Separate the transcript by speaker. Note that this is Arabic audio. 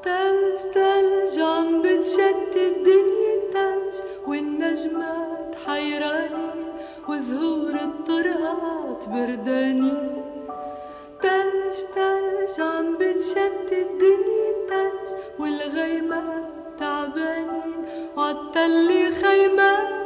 Speaker 1: تلج تلج عم بتشتت الدنيا تلج، والنجمات حيرانين وزهور الطرقات بردانين. تلج تلج عم بتشتت الدنيا تلج، والغيمات تعبانين وعالتلي خيمات